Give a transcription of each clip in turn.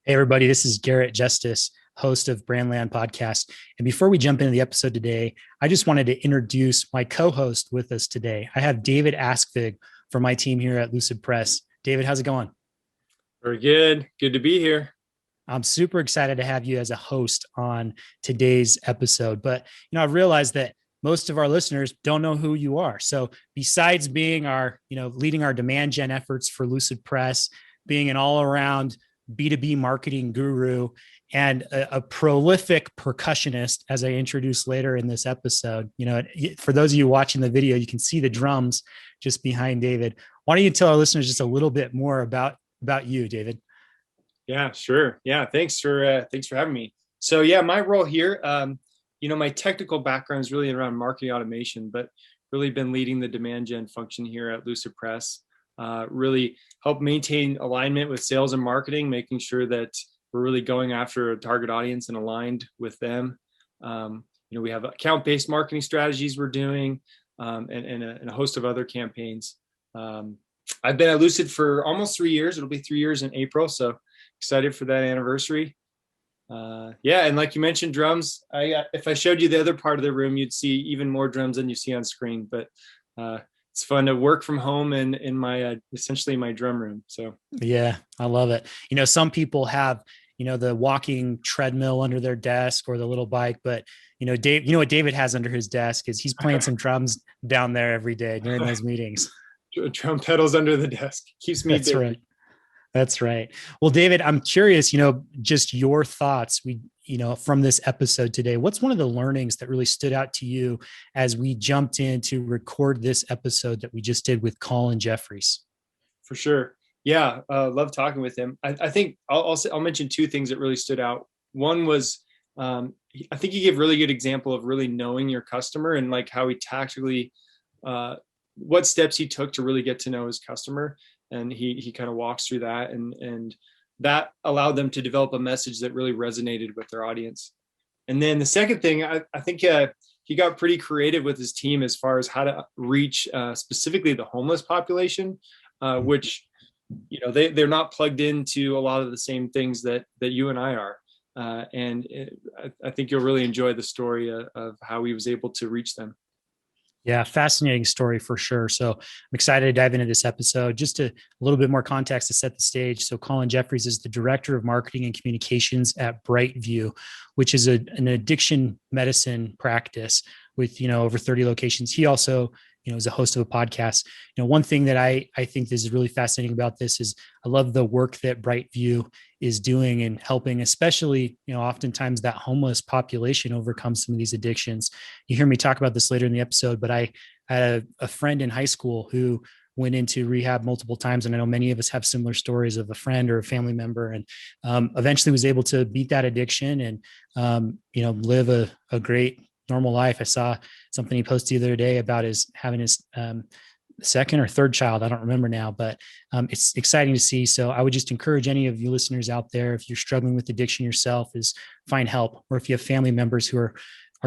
Hey, everybody, this is Garrett Justice, host of Brandland Podcast. And before we jump into the episode today, I just wanted to introduce my co host with us today. I have David Askvig from my team here at Lucid Press. David, how's it going? Very good. Good to be here. I'm super excited to have you as a host on today's episode. But, I've realized that most of our listeners don't know who you are. So besides being leading our demand gen efforts for Lucid Press, being an all around B2B marketing guru, and a prolific percussionist, as I introduced later in this episode. For those of you watching the video, you can see the drums just behind David. Why don't you tell our listeners just a little bit more about you, David? Yeah, sure. Yeah, thanks for having me. So yeah, my role here, my technical background is really around marketing automation, but really been leading the demand gen function here at Lucid Press. Really help maintain alignment with sales and marketing, making sure that we're really going after a target audience and aligned with them. We have account-based marketing strategies we're doing, and a host of other campaigns. I've been at Lucid for almost 3 years. It'll be 3 years in April, so excited for that anniversary. And like you mentioned, drums. If I showed you the other part of the room, you'd see even more drums than you see on screen. But it's fun to work from home and in my essentially my drum room. So yeah, I love it. Some people have the walking treadmill under their desk or the little bike, but Dave, what David has under his desk is he's playing some drums down there every day during those meetings. Drum pedals under the desk keeps me That's busy. right. That's right. Well, David, I'm curious, just your thoughts. From this episode today, what's one of the learnings that really stood out to you as we jumped in to record this episode that we just did with Colin Jeffries? For sure. Yeah. Love talking with him. I think I'll mention two things that really stood out. One was, I think he gave a really good example of really knowing your customer and like how he tactically, what steps he took to really get to know his customer. And he kind of walks through that, and that allowed them to develop a message that really resonated with their audience. And then the second thing, I think he got pretty creative with his team as far as how to reach specifically the homeless population, which they're not plugged into a lot of the same things that you and I are. I think you'll really enjoy the story of how he was able to reach them. Yeah, fascinating story for sure. So I'm excited to dive into this episode. Just a little bit more context to set the stage. So Colin Jeffries is the director of marketing and communications at BrightView, which is an addiction medicine practice with over 30 locations. He also is a host of a podcast. One thing that I think is really fascinating about this is I love the work that BrightView is doing and helping, especially, oftentimes that homeless population overcome some of these addictions. You hear me talk about this later in the episode, but I had a friend in high school who went into rehab multiple times. And I know many of us have similar stories of a friend or a family member, and eventually was able to beat that addiction and, live a great normal life. I saw something he posted the other day about having his second or third child. I don't remember now, but it's exciting to see. So I would just encourage any of you listeners out there, if you're struggling with addiction yourself, is find help. Or if you have family members who are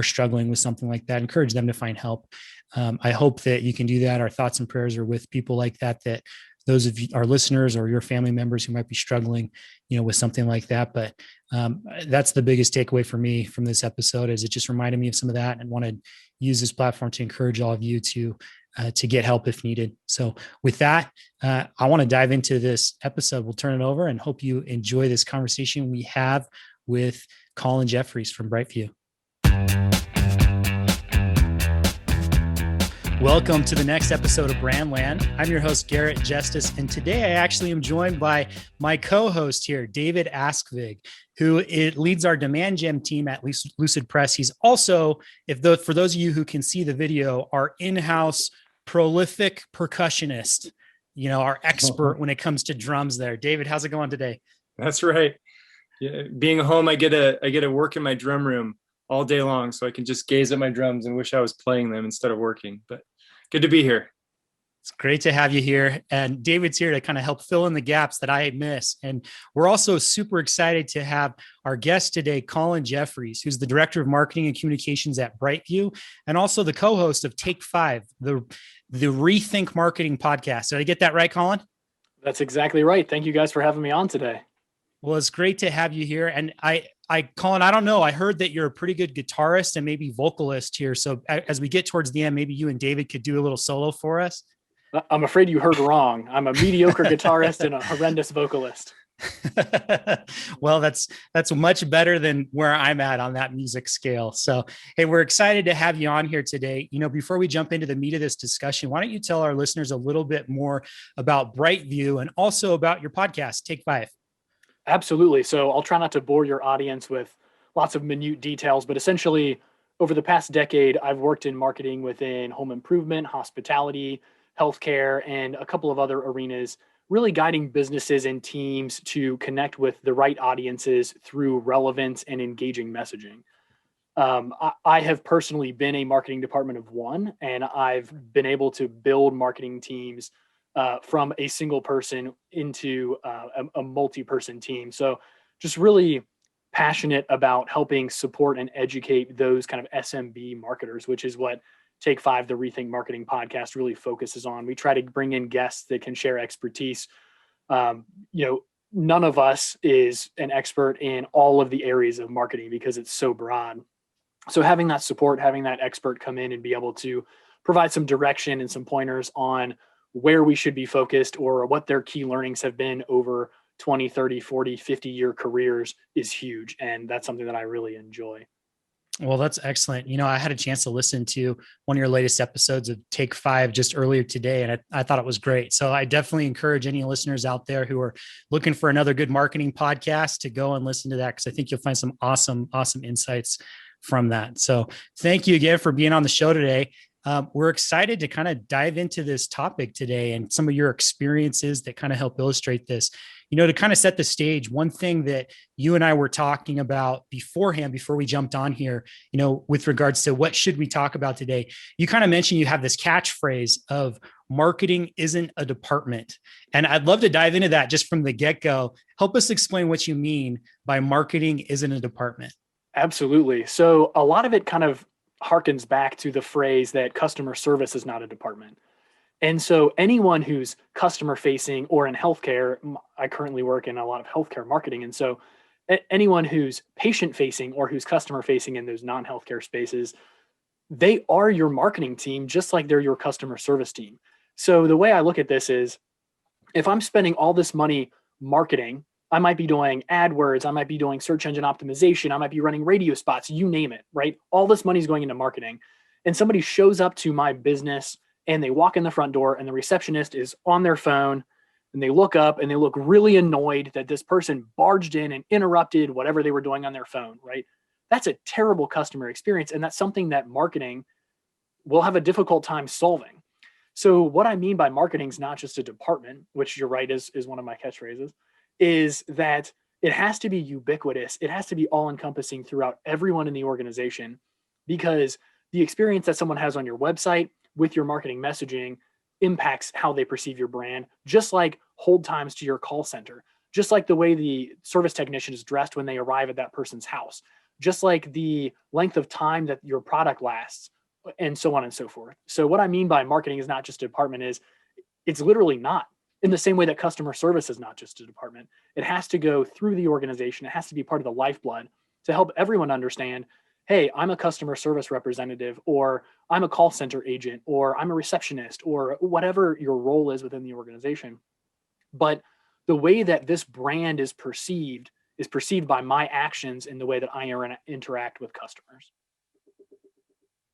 struggling with something like that, encourage them to find help. I hope that you can do that. Our thoughts and prayers are with people like that those of you, our listeners or your family members who might be struggling, with something like that. But that's the biggest takeaway for me from this episode, is it just reminded me of some of that, and want to use this platform to encourage all of you to get help if needed. So with that, I want to dive into this episode. We'll turn it over and hope you enjoy this conversation we have with Colin Jeffries from BrightView. Welcome to the next episode of Brandland. I'm your host, Garrett Justice, and today I actually am joined by my co-host here, David Askvig, who leads our demand gen team at Lucid Press. He's also, for those of you who can see the video, our in-house prolific percussionist, our expert when it comes to drums there. David, how's it going today? That's right. Yeah, being home, I get to work in my drum room all day long, so I can just gaze at my drums and wish I was playing them instead of working. But good to be here. It's great to have you here. And David's here to kind of help fill in the gaps that I miss. And we're also super excited to have our guest today, Colin Jeffries, who's the director of marketing and communications at BrightView, and also the co-host of Take 5, the Rethink Marketing podcast. Did I get that right, Colin? That's exactly right. Thank you guys for having me on today. Well, it's great to have you here. And Colin, I don't know. I heard that you're a pretty good guitarist and maybe vocalist here. So as we get towards the end, maybe you and David could do a little solo for us. I'm afraid you heard wrong. I'm a mediocre guitarist and a horrendous vocalist. Well, that's much better than where I'm at on that music scale. So, hey, we're excited to have you on here today. Before we jump into the meat of this discussion, why don't you tell our listeners a little bit more about BrightView and also about your podcast, Take 5? Absolutely. So I'll try not to bore your audience with lots of minute details, but essentially over the past decade, I've worked in marketing within home improvement, hospitality, healthcare, and a couple of other arenas, really guiding businesses and teams to connect with the right audiences through relevant and engaging messaging. I have personally been a marketing department of one, and I've been able to build marketing teams from a single person into a multi-person team. So just really passionate about helping support and educate those kind of SMB marketers, which is what Take 5, the Rethink Marketing podcast, really focuses on. We try to bring in guests that can share expertise. None of us is an expert in all of the areas of marketing because it's so broad. So having that support, having that expert come in and be able to provide some direction and some pointers on where we should be focused or what their key learnings have been over 20, 30, 40, 50-year careers is huge. And that's something that I really enjoy. Well, that's excellent. I had a chance to listen to one of your latest episodes of Take 5 just earlier today, and I thought it was great. So I definitely encourage any listeners out there who are looking for another good marketing podcast to go and listen to that, because I think you'll find some awesome insights from that. So thank you again for being on the show today. We're excited to kind of dive into this topic today and some of your experiences that kind of help illustrate this. To kind of set the stage, one thing that you and I were talking about beforehand, before we jumped on here, with regards to what should we talk about today, you kind of mentioned you have this catchphrase of marketing isn't a department. And I'd love to dive into that just from the get-go. Help us explain what you mean by marketing isn't a department. Absolutely. So a lot of it kind of harkens back to the phrase that customer service is not a department. And so anyone who's customer facing or in healthcare, I currently work in a lot of healthcare marketing. And so anyone who's patient facing or who's customer facing in those non-healthcare spaces, they are your marketing team, just like they're your customer service team. So the way I look at this is, if I'm spending all this money marketing, I might be doing AdWords, I might be doing search engine optimization, I might be running radio spots, you name it, right? All this money is going into marketing. And somebody shows up to my business and they walk in the front door and the receptionist is on their phone and they look up and they look really annoyed that this person barged in and interrupted whatever they were doing on their phone, right? That's a terrible customer experience. And that's something that marketing will have a difficult time solving. So what I mean by marketing is not just a department, which you're right is one of my catchphrases, is that it has to be ubiquitous. It has to be all encompassing throughout everyone in the organization, because the experience that someone has on your website with your marketing messaging impacts how they perceive your brand, just like hold times to your call center, just like the way the service technician is dressed when they arrive at that person's house, just like the length of time that your product lasts, and so on and so forth. So what I mean by marketing is not just a department is it's literally not. In the same way that customer service is not just a department, it has to go through the organization. It has to be part of the lifeblood to help everyone understand, hey, I'm a customer service representative, or I'm a call center agent, or I'm a receptionist, or whatever your role is within the organization. But the way that this brand is perceived by my actions in the way that I interact with customers.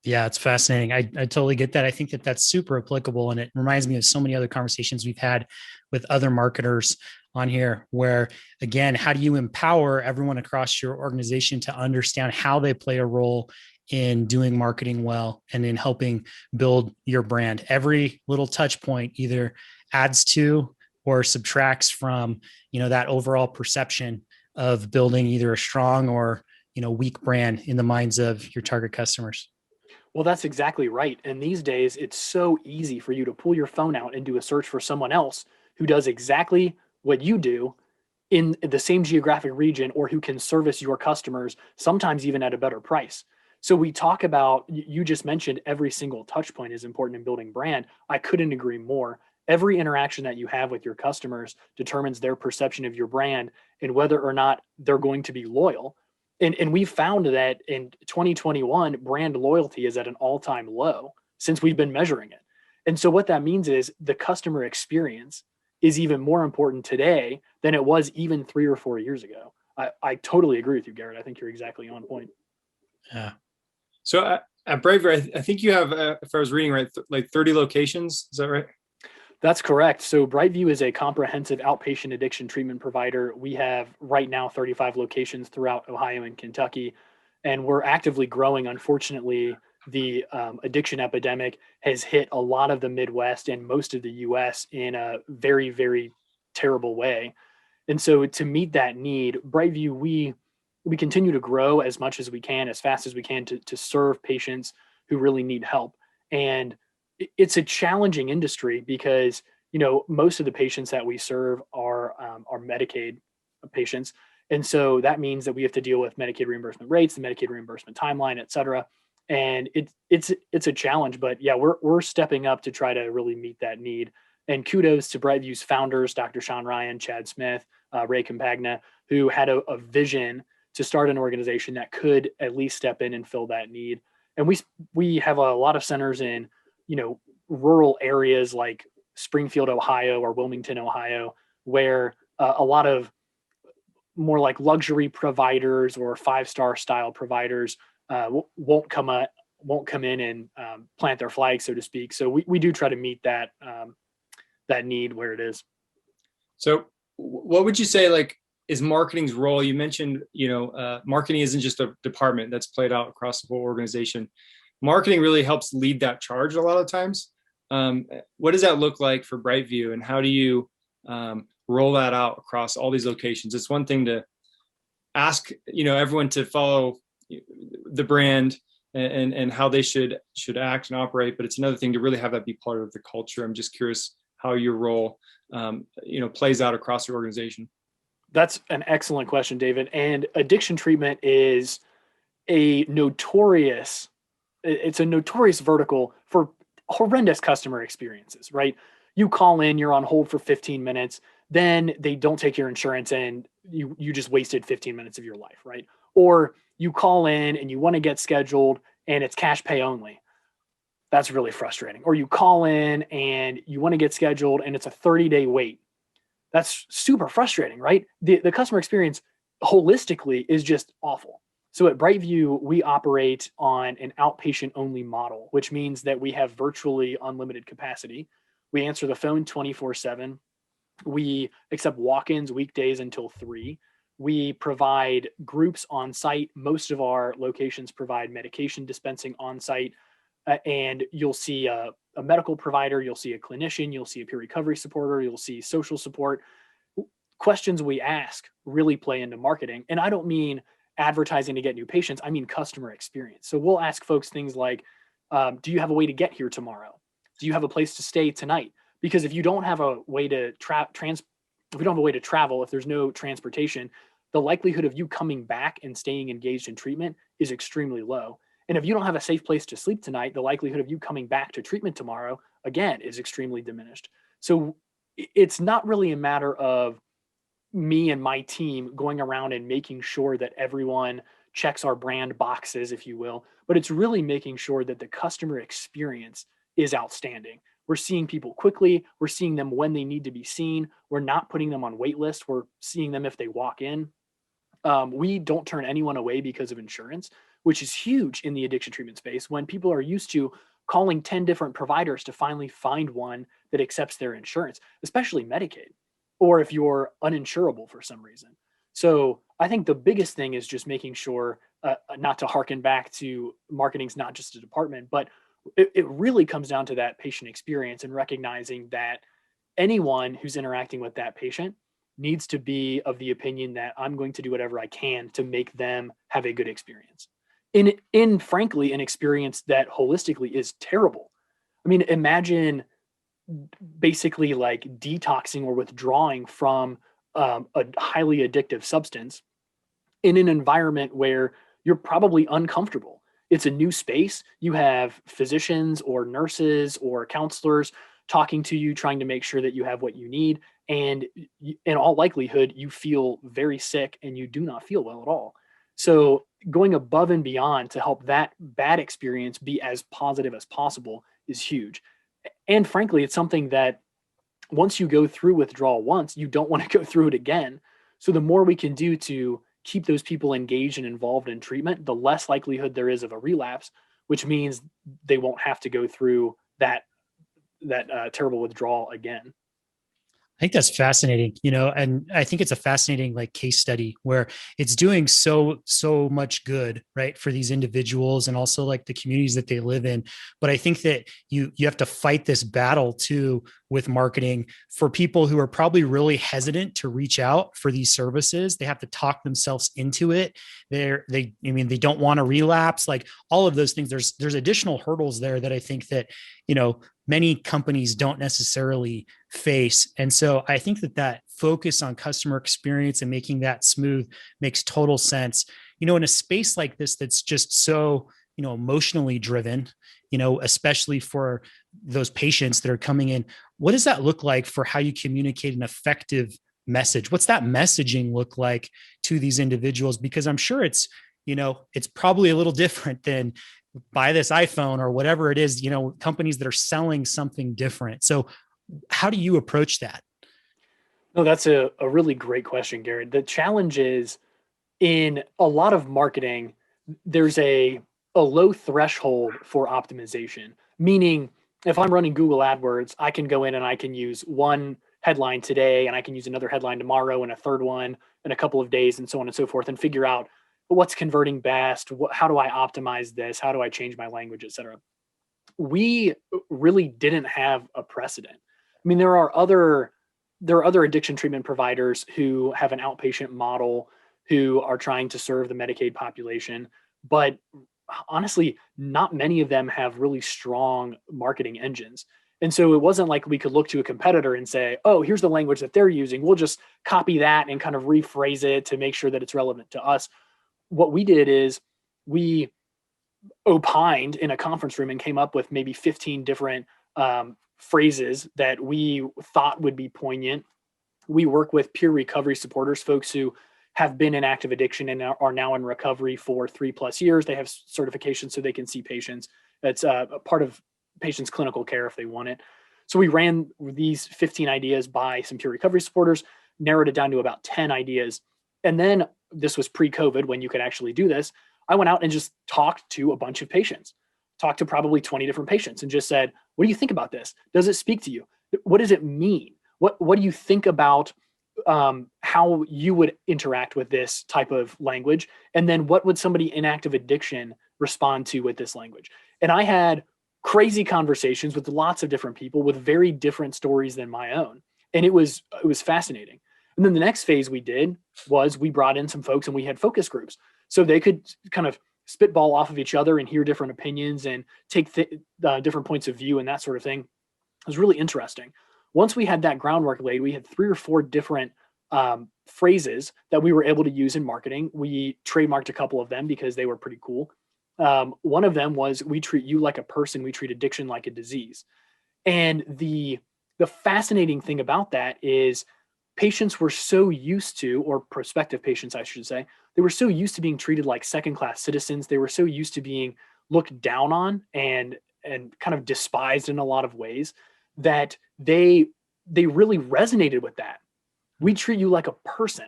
Yeah, it's fascinating. I totally get that. I think that that's super applicable. And it reminds me of so many other conversations we've had with other marketers on here, where, again, how do you empower everyone across your organization to understand how they play a role in doing marketing well and in helping build your brand? Every little touch point either adds to or subtracts from, that overall perception of building either a strong or, weak brand in the minds of your target customers. Well, that's exactly right. And these days, it's so easy for you to pull your phone out and do a search for someone else who does exactly what you do in the same geographic region, or who can service your customers, sometimes even at a better price. So we talk about, you just mentioned every single touch point is important in building brand. I couldn't agree more. Every interaction that you have with your customers determines their perception of your brand and whether or not they're going to be loyal. And we found that in 2021, brand loyalty is at an all-time low since we've been measuring it. And so what that means is the customer experience is even more important today than it was even 3 or 4 years ago. I totally agree with you, Garrett. I think you're exactly on point. Yeah. So at BrightView, I think you have, if I was reading right, like 30 locations. Is that right? That's correct. So BrightView is a comprehensive outpatient addiction treatment provider. We have right now 35 locations throughout Ohio and Kentucky, and we're actively growing. Unfortunately, the addiction epidemic has hit a lot of the Midwest and most of the US in a very, very terrible way. And so to meet that need, BrightView, we continue to grow as much as we can, as fast as we can to serve patients who really need help. And it's a challenging industry because, most of the patients that we serve are Medicaid patients. And so that means that we have to deal with Medicaid reimbursement rates, the Medicaid reimbursement timeline, et cetera. And it's a challenge, but yeah, we're stepping up to try to really meet that need. And kudos to BrightView's founders, Dr. Sean Ryan, Chad Smith, Ray Campagna, who had a vision to start an organization that could at least step in and fill that need. And we have a lot of centers in, rural areas like Springfield, Ohio, or Wilmington, Ohio, where a lot of more like luxury providers or 5-star style providers won't come in and plant their flag, so to speak. So we do try to meet that need where it is. So what would you say, like, is marketing's role? You mentioned, marketing isn't just a department that's played out across the whole organization. Marketing really helps lead that charge a lot of times. What does that look like for BrightView, and how do you roll that out across all these locations? It's one thing to ask, everyone to follow the brand and how they should act and operate, but it's another thing to really have that be part of the culture. I'm just curious how your role, plays out across your organization. That's an excellent question, David. And addiction treatment is a notorious vertical for horrendous customer experiences, right? You call in, you're on hold for 15 minutes, then they don't take your insurance and you just wasted 15 minutes of your life, right? Or you call in and you want to get scheduled and it's cash pay only. That's really frustrating. Or you call in and you want to get scheduled and it's a 30-day wait. That's super frustrating, right? The customer experience holistically is just awful. So at BrightView, we operate on an outpatient only model, which means that we have virtually unlimited capacity. We answer the phone 24/7. We accept walk-ins weekdays until 3. We provide groups on site. Most of our locations provide medication dispensing on site. And you'll see a medical provider, you'll see a clinician, you'll see a peer recovery supporter, you'll see social support. Questions we ask really play into marketing. And I don't mean advertising to get new patients, I mean customer experience. So we'll ask folks things like, do you have a way to get here tomorrow? Do you have a place to stay tonight? Because if you don't have a way to travel, if there's no transportation, the likelihood of you coming back and staying engaged in treatment is extremely low. And if you don't have a safe place to sleep tonight, the likelihood of you coming back to treatment tomorrow, again, is extremely diminished. So it's not really a matter of me and my team going around and making sure that everyone checks our brand boxes, if you will, but it's really making sure that the customer experience is outstanding. We're seeing people quickly. We're seeing them when they need to be seen. We're not putting them on wait lists. We're seeing them if they walk in. We don't turn anyone away because of insurance, which is huge in the addiction treatment space when people are used to calling 10 different providers to finally find one that accepts their insurance, especially Medicaid, or if you're uninsurable for some reason. So I think the biggest thing is just making sure, not to harken back to marketing's not just a department, but it really comes down to that patient experience and recognizing that anyone who's interacting with that patient needs to be of the opinion that I'm going to do whatever I can to make them have a good experience. In frankly, an experience that holistically is terrible. I mean, imagine basically like detoxing or withdrawing from a highly addictive substance in an environment where you're probably uncomfortable. It's a new space. You have physicians or nurses or counselors talking to you, trying to make sure that you have what you need. And in all likelihood, you feel very sick and you do not feel well at all. So going above and beyond to help that bad experience be as positive as possible is huge. And frankly, it's something that once you go through withdrawal once, you don't want to go through it again. So the more we can do to keep those people engaged and involved in treatment, the less likelihood there is of a relapse, which means they won't have to go through that terrible withdrawal again. I think that's fascinating, and I think it's a fascinating like case study where it's doing so much good, right, for these individuals and also like the communities that they live in. But I think that you have to fight this battle too with marketing for people who are probably really hesitant to reach out for these services. They have to talk themselves into it. They don't want to relapse, like all of those things. There's additional hurdles there that I think that, many companies don't necessarily face. And so I think that focus on customer experience and making that smooth makes total sense. In a space like this, that's just so, emotionally driven, especially for those patients that are coming in. What does that look like for how you communicate an effective message? What's that messaging look like to these individuals? Because I'm sure it's probably a little different than buy this iPhone or whatever it is, companies that are selling something different. So how do you approach that? No, that's a really great question, Garrett. The challenge is in a lot of marketing, there's a low threshold for optimization, meaning if I'm running Google AdWords, I can go in and I can use one headline today and I can use another headline tomorrow and a third one in a couple of days and so on and so forth and figure out what's converting best, how do I optimize this, how do I change my language, et cetera. We really didn't have a precedent. I mean, there are other addiction treatment providers who have an outpatient model who are trying to serve the Medicaid population, but honestly, not many of them have really strong marketing engines. And so it wasn't like we could look to a competitor and say, oh, here's the language that they're using. We'll just copy that and kind of rephrase it to make sure that it's relevant to us. What we did is we opined in a conference room and came up with maybe 15 different phrases that we thought would be poignant. We work with peer recovery supporters, folks who have been in active addiction and are now in recovery for 3+ years. They have certifications so they can see patients. That's a part of patients' clinical care if they want it. So we ran these 15 ideas by some peer recovery supporters, narrowed it down to about 10 ideas. And then this was pre-COVID when you could actually do this. I went out and just talked to a bunch of patients, talked to probably 20 different patients and just said, what do you think about this? Does it speak to you? What does it mean? What do you think about how you would interact with this type of language? And then what would somebody in active addiction respond to with this language? And I had crazy conversations with lots of different people with very different stories than my own. And it was fascinating. And then the next phase we did was we brought in some folks and we had focus groups. So they could kind of spitball off of each other and hear different opinions and take different points of view and that sort of thing. It was really interesting. Once we had that groundwork laid, we had 3 or 4 different phrases that we were able to use in marketing. We trademarked a couple of them because they were pretty cool. One of them was, we treat you like a person, we treat addiction like a disease. And the fascinating thing about that is patients were so used to, or prospective patients, I should say, they were so used to being treated like second-class citizens. They were so used to being looked down on and kind of despised in a lot of ways that they really resonated with that. We treat you like a person,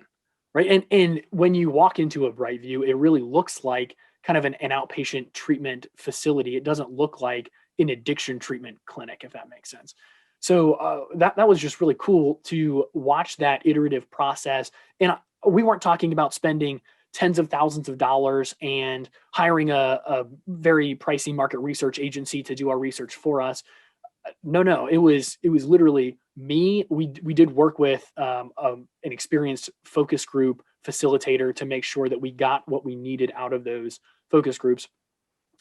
right? And when you walk into a BrightView, it really looks like kind of an outpatient treatment facility. It doesn't look like an addiction treatment clinic, if that makes sense. So that was just really cool to watch that iterative process. And we weren't talking about spending tens of thousands of dollars and hiring a very pricey market research agency to do our research for us. No, it was literally me. We did work with an experienced focus group facilitator to make sure that we got what we needed out of those focus groups.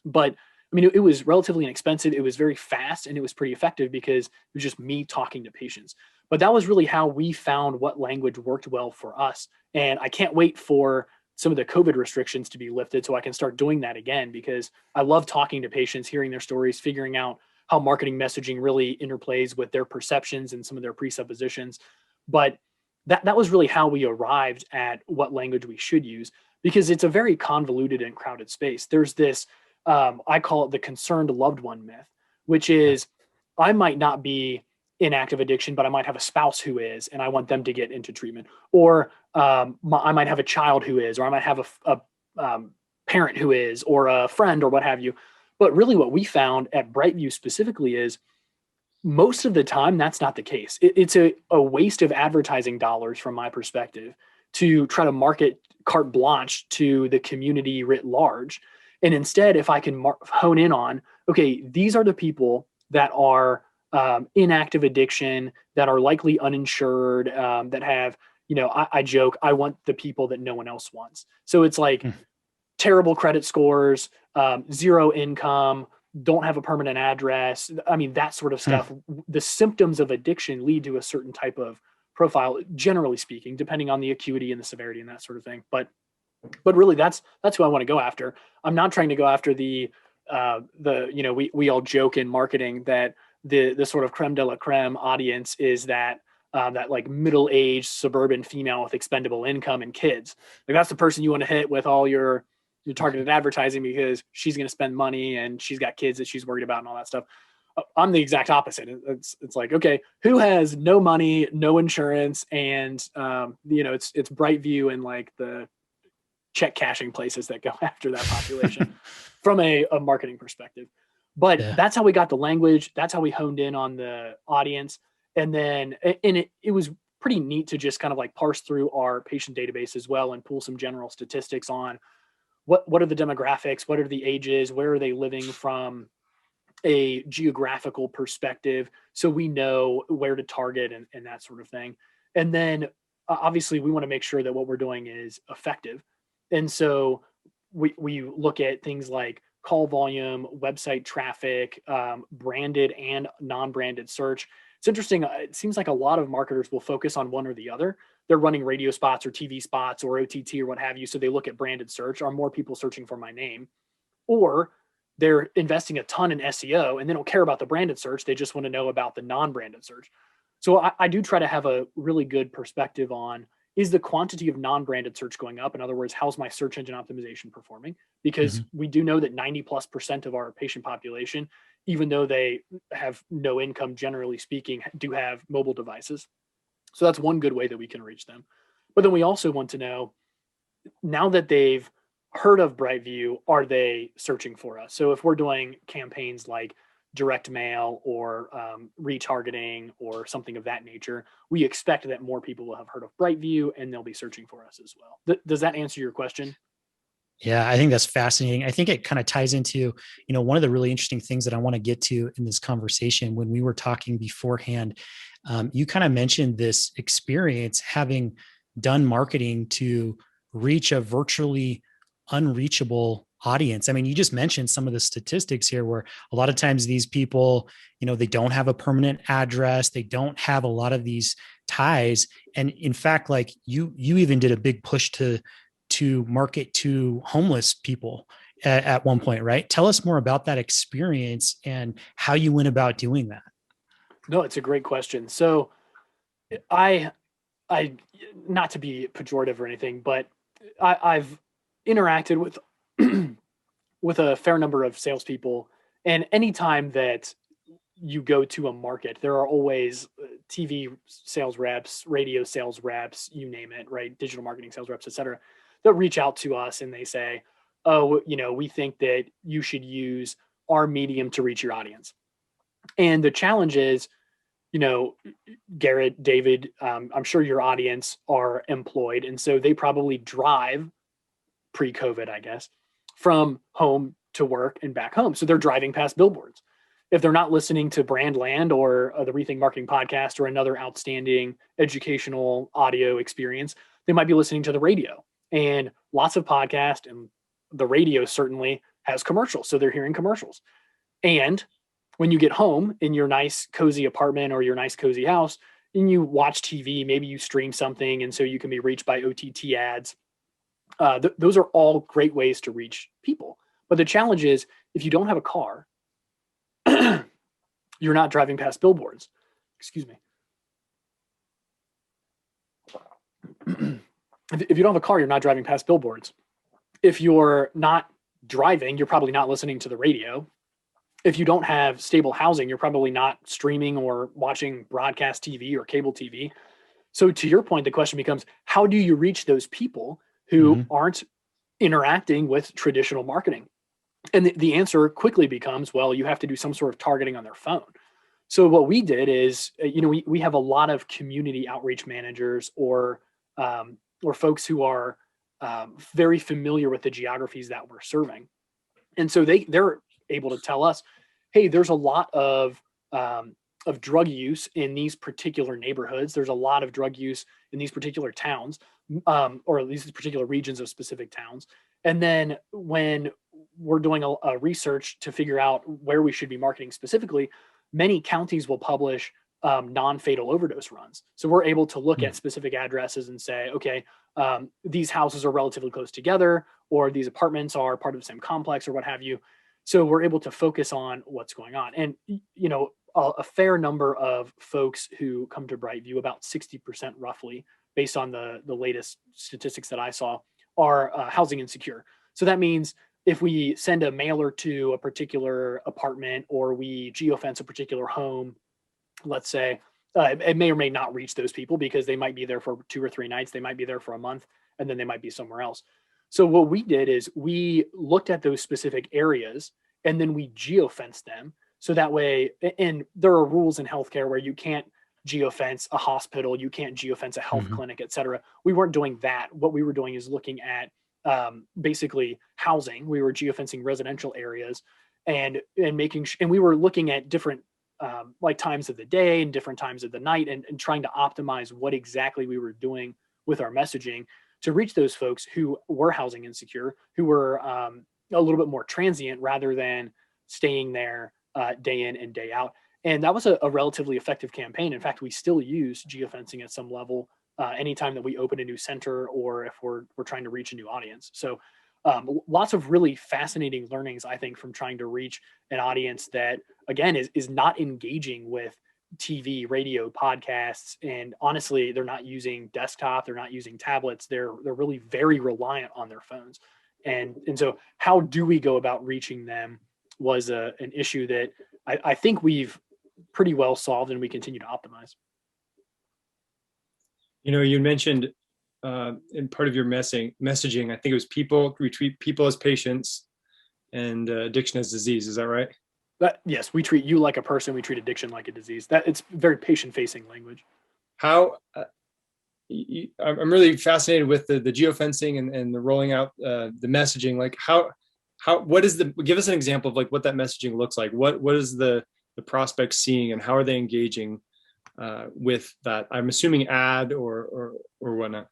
But I mean, it was relatively inexpensive. It was very fast and it was pretty effective because it was just me talking to patients. But that was really how we found what language worked well for us. And I can't wait for some of the COVID restrictions to be lifted so I can start doing that again, because I love talking to patients, hearing their stories, figuring out how marketing messaging really interplays with their perceptions and some of their presuppositions. But that was really how we arrived at what language we should use, because it's a very convoluted and crowded space. There's this, I call it the concerned loved one myth, which is I might not be in active addiction, but I might have a spouse who is, and I want them to get into treatment. Or I might have a child who is, or I might have a parent who is, or a friend, or what have you. But really what we found at BrightView specifically is most of the time, that's not the case. It's a waste of advertising dollars from my perspective to try to market carte blanche to the community writ large. And instead, if I can hone in on, okay, these are the people that are in active addiction, that are likely uninsured, that have, I joke, I want the people that no one else wants. So it's like terrible credit scores, zero income, don't have a permanent address. I mean, that sort of stuff. The symptoms of addiction lead to a certain type of profile, generally speaking, depending on the acuity and the severity and that sort of thing. But really that's who I want to go after. I'm not trying to go after we all joke in marketing that the sort of creme de la creme audience is that like middle-aged suburban female with expendable income and kids. Like that's the person you want to hit with all your targeted advertising, because she's going to spend money and she's got kids that she's worried about and all that stuff. I'm the exact opposite. It's like, okay, who has no money, no insurance, and it's BrightView and like the check cashing places that go after that population from a marketing perspective. But that's how we got the language. That's how we honed in on the audience. And then, it was pretty neat to just kind of like parse through our patient database as well and pull some general statistics on what are the demographics, what are the ages, where are they living from a geographical perspective, so we know where to target and that sort of thing. And then obviously we want to make sure that what we're doing is effective. And so we look at things like call volume, website traffic, branded and non-branded search. It's interesting. It seems like a lot of marketers will focus on one or the other. They're running radio spots or TV spots or OTT or what have you. So they look at branded search. Are more people searching for my name? Or they're investing a ton in SEO and they don't care about the branded search. They just want to know about the non-branded search. So I do try to have a really good perspective on, is the quantity of non-branded search going up? In other words, how's my search engine optimization performing? Because we do know that 90+% of our patient population, even though they have no income, generally speaking, do have mobile devices. So that's one good way that we can reach them. But then we also want to know, now that they've heard of BrightView, are they searching for us? So if we're doing campaigns like direct mail or retargeting or something of that nature, we expect that more people will have heard of BrightView and they'll be searching for us as well. Does that answer your question? Yeah, I think that's fascinating. I think it kind of ties into, one of the really interesting things that I want to get to in this conversation. When we were talking beforehand, you kind of mentioned this experience having done marketing to reach a virtually unreachable audience. I mean, you just mentioned some of the statistics here where a lot of times these people, they don't have a permanent address. They don't have a lot of these ties. And in fact, like you even did a big push to market to homeless people at one point, right? Tell us more about that experience and how you went about doing that. No, it's a great question. So I not to be pejorative or anything, but I've interacted with with a fair number of salespeople, and anytime that you go to a market, there are always TV sales reps, radio sales reps, you name it, right? Digital marketing sales reps, et cetera. They'll reach out to us and they say, oh, we think that you should use our medium to reach your audience. And the challenge is, Garrett, David, I'm sure your audience are employed. And so they probably drive pre-COVID, I guess, from home to work and back home. So they're driving past billboards. If they're not listening to Brandland or the Rethink Marketing podcast or another outstanding educational audio experience, they might be listening to the radio, and lots of podcasts, and the radio certainly has commercials. So they're hearing commercials. And when you get home in your nice, cozy apartment or your nice, cozy house, and you watch TV, maybe you stream something, and so you can be reached by OTT ads. Those are all great ways to reach people. But the challenge is, if you don't have a car, you're not driving past billboards. Excuse me. If you don't have a car, you're not driving past billboards. If you're not driving, you're probably not listening to the radio. If you don't have stable housing, you're probably not streaming or watching broadcast TV or cable TV. So to your point, the question becomes, how do you reach those people who aren't interacting with traditional marketing? And the answer quickly becomes, well, you have to do some sort of targeting on their phone. So what we did is, we have a lot of community outreach managers or folks who are very familiar with the geographies that we're serving. And so they're able to tell us, hey, there's a lot of drug use in these particular neighborhoods. There's a lot of drug use in these particular towns, or at least these particular regions of specific towns. And then when we're doing a research to figure out where we should be marketing specifically, many counties will publish non-fatal overdose runs. So we're able to look at specific addresses and say, okay, these houses are relatively close together, or these apartments are part of the same complex, or what have you. So we're able to focus on what's going on. And, a fair number of folks who come to BrightView, about 60% roughly, based on the latest statistics that I saw, are housing insecure. So that means if we send a mailer to a particular apartment or we geofence a particular home, let's say, it may or may not reach those people because they might be there for 2 or 3 nights. They might be there for a month, and then they might be somewhere else. So what we did is we looked at those specific areas and then we geofenced them. So that way, and there are rules in healthcare where you can't geofence a hospital, you can't geofence a health clinic, et cetera. We weren't doing that. What we were doing is looking at basically housing. We were geofencing residential areas and making and we were looking at different like times of the day and different times of the night and trying to optimize what exactly we were doing with our messaging to reach those folks who were housing insecure, who were a little bit more transient rather than staying there day in and day out. And that was a relatively effective campaign. In fact, we still use geofencing at some level anytime that we open a new center or if we're trying to reach a new audience. So lots of really fascinating learnings, I think, from trying to reach an audience that, again, is not engaging with TV, radio, podcasts, and honestly, they're not using desktop, they're not using tablets, they're really very reliant on their phones. And so how do we go about reaching them was an issue that I think we've pretty well solved and we continue to optimize. You mentioned in part of your messaging, I think it was we treat people as patients and addiction as disease. Is that right? Yes, we treat you like a person. We treat addiction like a disease. That it's very patient-facing language. How I'm really fascinated with the geofencing and the rolling out the messaging. Like what is give us an example of like what that messaging looks like. What is the prospect seeing and how are they engaging with that? I'm assuming ad or whatnot.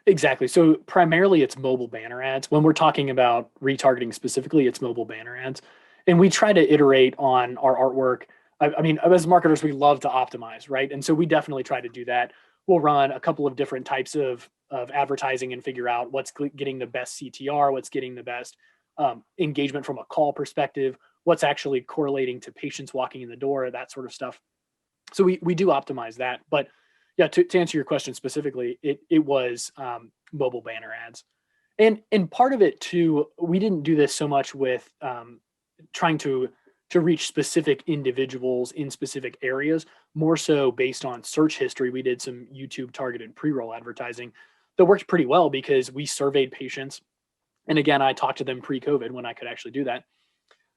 Exactly. So primarily it's mobile banner ads. When we're talking about retargeting specifically, it's mobile banner ads. And we try to iterate on our artwork. I mean, as marketers, we love to optimize, right? And so we definitely try to do that. We'll run a couple of different types of advertising and figure out what's getting the best CTR, what's getting the best engagement from a call perspective, what's actually correlating to patients walking in the door, that sort of stuff. So we do optimize that. But yeah, to answer your question specifically, it was mobile banner ads. And part of it too, we didn't do this so much with trying to reach specific individuals in specific areas, more so based on search history. We did some YouTube targeted pre-roll advertising that worked pretty well because we surveyed patients. And again, I talked to them pre-COVID when I could actually do that.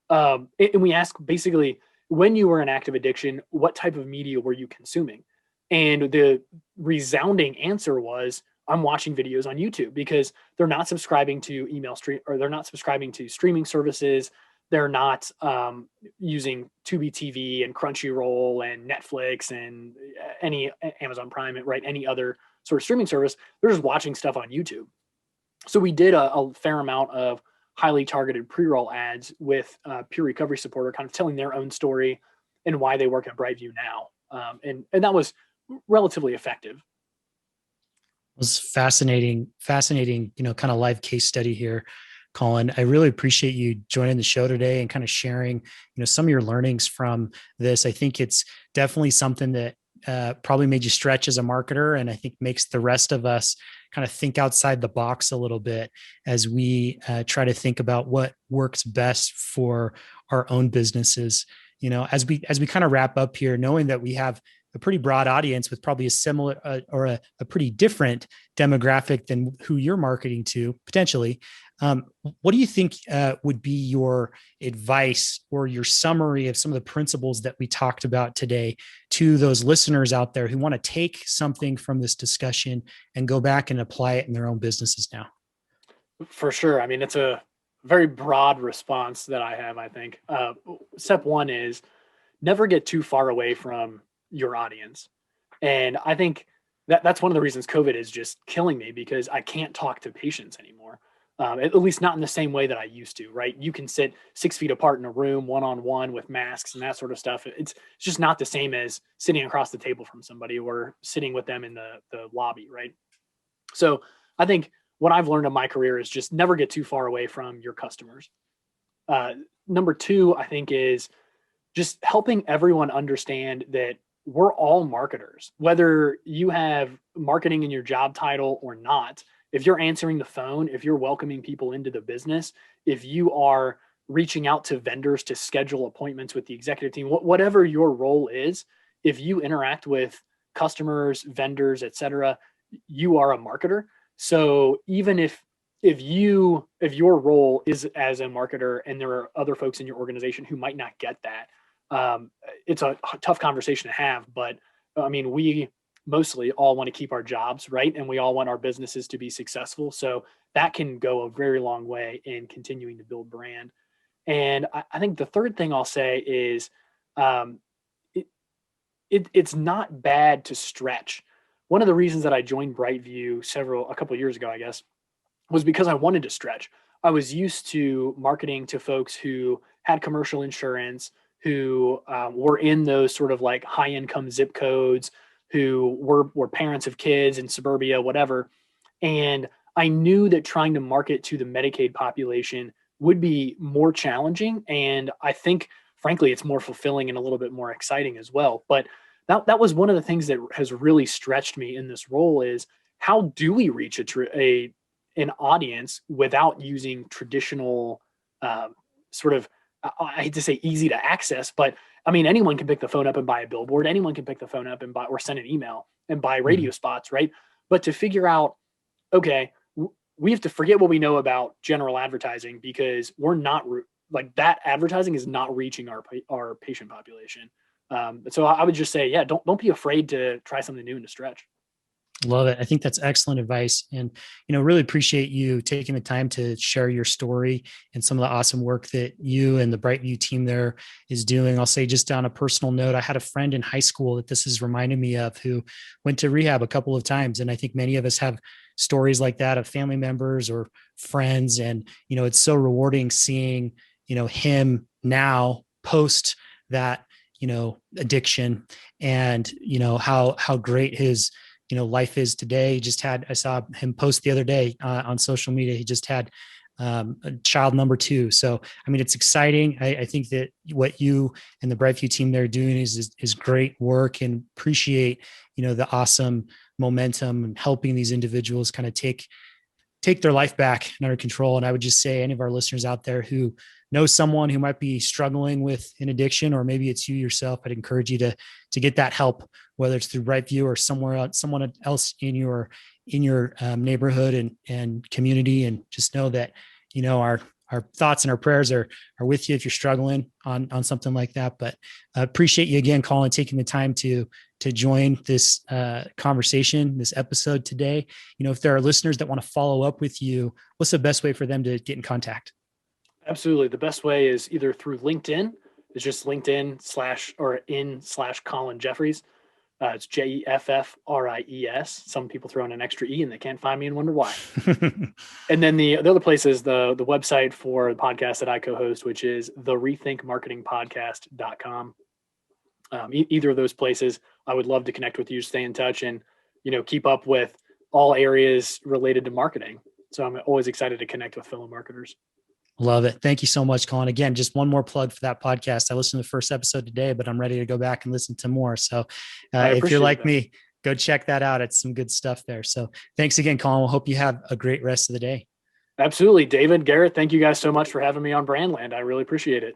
And we asked basically, when you were in active addiction, what type of media were you consuming? And the resounding answer was, I'm watching videos on YouTube, because they're not subscribing to email stream, or they're not subscribing to streaming services. They're not using Tubi TV and Crunchyroll and Netflix and any Amazon Prime, right? Any other sort of streaming service. They're just watching stuff on YouTube. So we did a fair amount of highly targeted pre-roll ads with Peer Recovery Supporter, kind of telling their own story and why they work at BrightView now. And that was relatively effective. It was fascinating, kind of live case study here. Colin. I really appreciate you joining the show today and kind of sharing, some of your learnings from this. I think it's definitely something that probably made you stretch as a marketer, and I think makes the rest of us kind of think outside the box a little bit as we try to think about what works best for our own businesses. As we kind of wrap up here, knowing that we have a pretty broad audience with probably a similar or a pretty different demographic than who you're marketing to potentially. What do you think would be your advice or your summary of some of the principles that we talked about today to those listeners out there who want to take something from this discussion and go back and apply it in their own businesses now? For sure. I mean, it's a very broad response that I have, I think. Step one is never get too far away from your audience. And I think that's one of the reasons COVID is just killing me, because I can't talk to patients anymore. At least not in the same way that I used to, right? You can sit 6 feet apart in a room, one-on-one with masks and that sort of stuff. It's just not the same as sitting across the table from somebody or sitting with them in the lobby, right? So I think what I've learned in my career is just never get too far away from your customers. Number two, I think, is just helping everyone understand that we're all marketers, whether you have marketing in your job title or not. If you're answering the phone, if you're welcoming people into the business, if you are reaching out to vendors to schedule appointments with the executive team, whatever your role is, if you interact with customers, vendors, et cetera, you are a marketer. So even if your role is as a marketer and there are other folks in your organization who might not get that, it's a tough conversation to have. But I mean, we mostly all want to keep our jobs, right? And we all want our businesses to be successful. So that can go a very long way in continuing to build brand. And I think the third thing I'll say is it's not bad to stretch. One of the reasons that I joined BrightView a couple of years ago, I guess, was because I wanted to stretch. I was used to marketing to folks who had commercial insurance, who were in those sort of like high income zip codes, who were parents of kids in suburbia, whatever. And I knew that trying to market to the Medicaid population would be more challenging. And I think, frankly, it's more fulfilling and a little bit more exciting as well. But that was one of the things that has really stretched me in this role is how do we reach an audience without using traditional sort of, I hate to say easy to access, but I mean, anyone can pick the phone up and buy a billboard. Anyone can pick the phone up and buy or send an email and buy radio spots, right? But to figure out, okay, we have to forget what we know about general advertising because we're not like that advertising is not reaching our patient population. So I would just say, yeah, don't be afraid to try something new and to stretch. Love it. I think that's excellent advice. And, really appreciate you taking the time to share your story and some of the awesome work that you and the BrightView team there is doing. I'll say just on a personal note, I had a friend in high school that this has reminded me of who went to rehab a couple of times. And I think many of us have stories like that of family members or friends. And, it's so rewarding seeing, him now post that, addiction and, how great his life is today. I saw him post the other day on social media. He just had a child number 2. So, I mean, it's exciting. I think that what you and the BrightView team there are doing is great work, and appreciate, the awesome momentum and helping these individuals kind of take their life back and under control. And I would just say any of our listeners out there who know someone who might be struggling with an addiction, or maybe it's you yourself, I'd encourage you to get that help, whether it's through BrightView or someone else in your neighborhood and community. And just know that, our thoughts and our prayers are with you if you're struggling on something like that. But I appreciate you again, Colin, taking the time to join this conversation, this episode today. If there are listeners that want to follow up with you, what's the best way for them to get in contact? Absolutely. The best way is either through LinkedIn. It's just LinkedIn /Colin Jeffries. It's Jeffries. Some people throw in an extra E and they can't find me and wonder why. And then the other place is the website for the podcast that I co-host, which is therethink.marketingpodcast.com. Either of those places, I would love to connect with you, stay in touch, and, keep up with all areas related to marketing. So I'm always excited to connect with fellow marketers. Love it. Thank you so much, Colin. Again, just one more plug for that podcast. I listened to the first episode today, but I'm ready to go back and listen to more. So if you're like me, go check that out. It's some good stuff there. So thanks again, Colin. We'll hope you have a great rest of the day. Absolutely. David, Garrett, thank you guys so much for having me on Brandland. I really appreciate it.